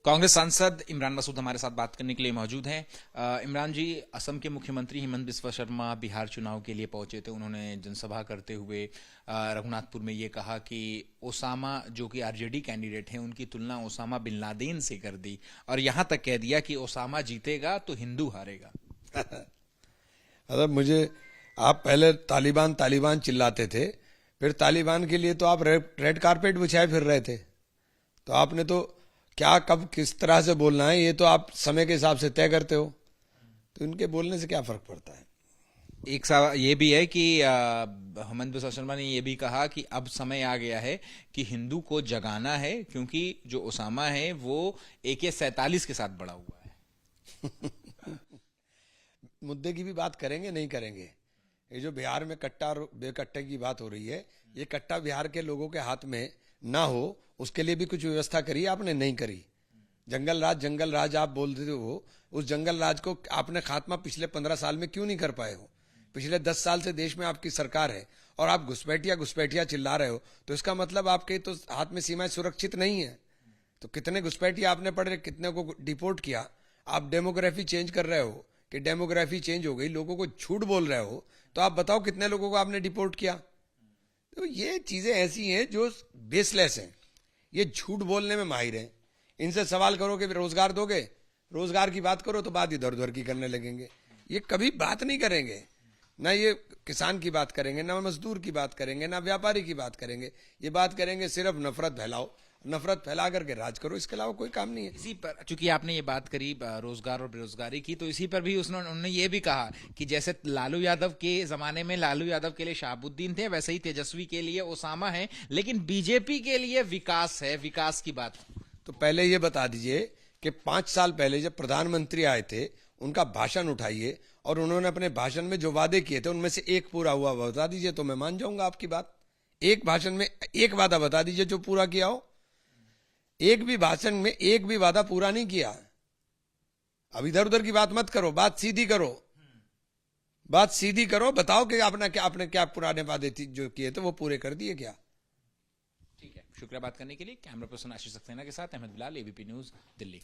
कांग्रेस सांसद इमरान मसूद हमारे साथ बात करने के लिए मौजूद हैं। इमरान जी, असम के मुख्यमंत्री हेमंत बिस्वा शर्मा बिहार चुनाव के लिए पहुंचे थे। उन्होंने जनसभा करते हुए रघुनाथपुर में ये कहा कि ओसामा जो कि आरजेडी कैंडिडेट हैं उनकी तुलना ओसामा बिन लादेन से कर दी और यहां तक कह दिया कि ओसामा जीतेगा तो हिंदू हारेगा। मतलब मुझे आप पहले तालिबान तालिबान चिल्लाते थे, फिर तालिबान के लिए तो आप रेड कारपेट बिछाए फिर रहे थे। तो आपने तो क्या कब किस तरह से बोलना है ये तो आप समय के हिसाब से तय करते हो, तो इनके बोलने से क्या फर्क पड़ता है। एक सवाल ये भी है कि हेमंत बिस्वा शर्मा ने ये भी कहा कि अब समय आ गया है कि हिंदू को जगाना है, क्योंकि जो ओसामा है वो AK-47 के साथ बड़ा हुआ है। मुद्दे की भी बात करेंगे नहीं करेंगे। ये जो बिहार में कट्टा और बेकट्टे की बात हो रही है, ये कट्टा बिहार के लोगों के हाथ में ना हो उसके लिए भी कुछ व्यवस्था करी, आपने नहीं करी। जंगल राज आप बोलते हो, उस जंगल राज को आपने खात्मा पिछले 15 साल में क्यों नहीं कर पाए हो। पिछले 10 साल से देश में आपकी सरकार है और आप घुसपैठिया चिल्ला रहे हो, तो इसका मतलब आपके तो हाथ में सीमाएं सुरक्षित नहीं है। तो कितने घुसपैठिया आपने पढ़े, कितने को डिपोर्ट किया। आप डेमोग्राफी चेंज कर रहे हो कि डेमोग्राफी चेंज हो गई, लोगों को झूठ बोल रहे हो, तो आप बताओ कितने लोगों को आपने डिपोर्ट किया। तो ये चीजें ऐसी हैं जो बेसलेस हैं, ये झूठ बोलने में माहिर हैं। इनसे सवाल करो कि रोजगार दोगे, रोजगार की बात करो तो बात इधर उधर की करने लगेंगे। ये कभी बात नहीं करेंगे, ना ये किसान की बात करेंगे, ना मजदूर की बात करेंगे, ना व्यापारी की बात करेंगे। ये बात करेंगे सिर्फ नफरत फैलाओ, नफरत फैला करके राज करो, इसके अलावा कोई काम नहीं है। इसी पर चूंकि आपने ये बात करी रोजगार और बेरोजगारी की, तो इसी पर भी उन्होंने ये भी कहा कि जैसे लालू यादव के जमाने में लालू यादव के लिए शहाबुद्दीन थे, वैसे ही तेजस्वी के लिए ओसामा है, लेकिन बीजेपी के लिए विकास है, विकास की बात। तो पहले ये बता दीजिए कि 5 साल पहले जब प्रधानमंत्री आए थे उनका भाषण उठाइए और उन्होंने अपने भाषण में जो वादे किए थे उनमें से एक पूरा हुआ बता दीजिए, तो मैं मान जाऊंगा आपकी बात। एक भाषण में एक वादा बता दीजिए जो पूरा किया हो। एक भी भाषण में एक भी वादा पूरा नहीं किया। अब इधर उधर की बात मत करो, बात सीधी करो, बात सीधी करो। बताओ कि आपने क्या पुराने वादे जो किए थे वो पूरे कर दिए क्या। ठीक है, शुक्रिया बात करने के लिए। कैमरा पर्सन आशीष सक्सेना के साथ अहमद बिलाल, ABP न्यूज, दिल्ली।